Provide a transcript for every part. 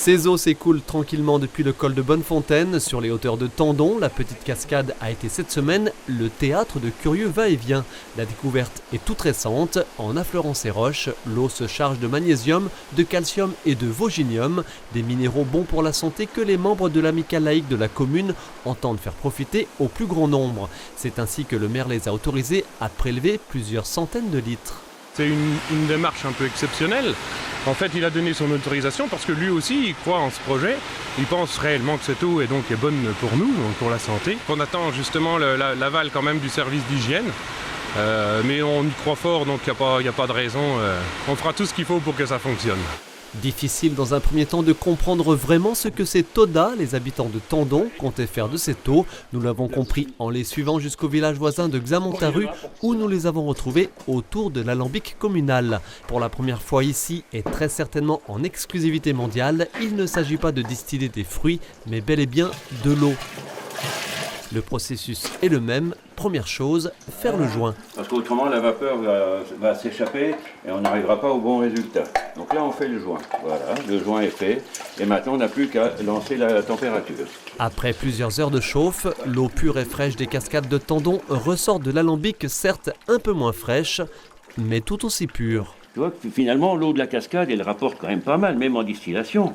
Ces eaux s'écoulent tranquillement depuis le col de Bonnefontaine. Sur les hauteurs de Tendon, la petite cascade a été cette semaine le théâtre de curieux va-et-vient. La découverte est toute récente. En affleurant ces roches, l'eau se charge de magnésium, de calcium et de voginium, des minéraux bons pour la santé que les membres de l'amicale laïque de la commune entendent faire profiter au plus grand nombre. C'est ainsi que le maire les a autorisés à prélever plusieurs centaines de litres. C'est une démarche un peu exceptionnelle. En fait, il a donné son autorisation parce que lui aussi, il croit en ce projet. Il pense réellement que cette eau est bonne pour nous, donc pour la santé. On attend justement l'aval quand même du service d'hygiène. Mais on y croit fort, donc il n'y a pas de raison. On fera tout ce qu'il faut pour que ça fonctionne. Difficile dans un premier temps de comprendre vraiment ce que ces Toda, les habitants de Tendon, comptaient faire de cette eau. Nous l'avons compris en les suivant jusqu'au village voisin de Xamontaru où nous les avons retrouvés autour de l'alambic communal. Pour la première fois ici et très certainement en exclusivité mondiale, il ne s'agit pas de distiller des fruits mais bel et bien de l'eau. Le processus est le même. Première chose, faire le joint. Parce qu'autrement la vapeur va s'échapper et on n'arrivera pas au bon résultat. Donc là on fait le joint. Voilà, le joint est fait et maintenant on n'a plus qu'à lancer la température. Après plusieurs heures de chauffe, l'eau pure et fraîche des cascades de Tendon ressort de l'alambic, certes un peu moins fraîche, mais tout aussi pure. Tu vois que finalement l'eau de la cascade elle rapporte quand même pas mal, même en distillation.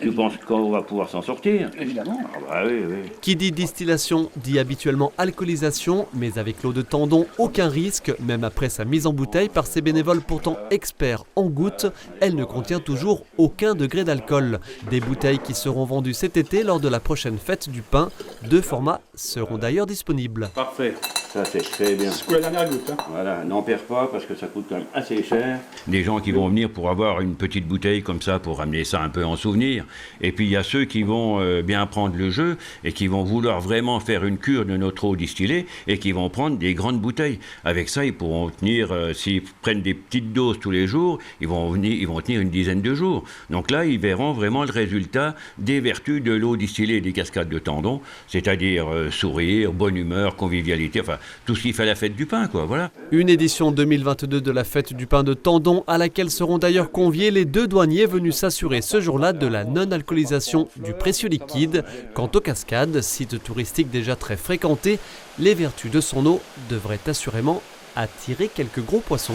Tu penses qu'on va pouvoir s'en sortir? Évidemment. Ah bah oui, oui. Qui dit distillation dit habituellement alcoolisation, mais avec l'eau de Tendon, aucun risque, même après sa mise en bouteille par ces bénévoles pourtant experts en gouttes, elle ne contient toujours aucun degré d'alcool. Des bouteilles qui seront vendues cet été lors de la prochaine fête du pain. 2 formats seront d'ailleurs disponibles. Parfait, ça c'est très bien. C'est pour la dernière goutte. Hein. Voilà, n'en perds pas parce que ça coûte quand même assez cher. Des gens qui vont venir pour avoir une petite bouteille comme ça, pour ramener ça un peu en souvenir. Et puis il y a ceux qui vont bien prendre le jeu et qui vont vouloir vraiment faire une cure de notre eau distillée et qui vont prendre des grandes bouteilles. Avec ça, ils pourront tenir, s'ils prennent des petites doses tous les jours, ils vont tenir une dizaine de jours. Donc là, ils verront vraiment le résultat des vertus de l'eau distillée des cascades de Tendon, c'est-à-dire sourire, bonne humeur, convivialité, enfin tout ce qui fait la fête du pain, quoi, voilà. Une édition 2022 de la fête du pain de Tendon à laquelle seront d'ailleurs conviés les 2 douaniers venus s'assurer ce jour-là de la non-alcoolisation du précieux liquide. Quant aux cascades, site touristique déjà très fréquenté, les vertus de son eau devraient assurément attirer quelques gros poissons.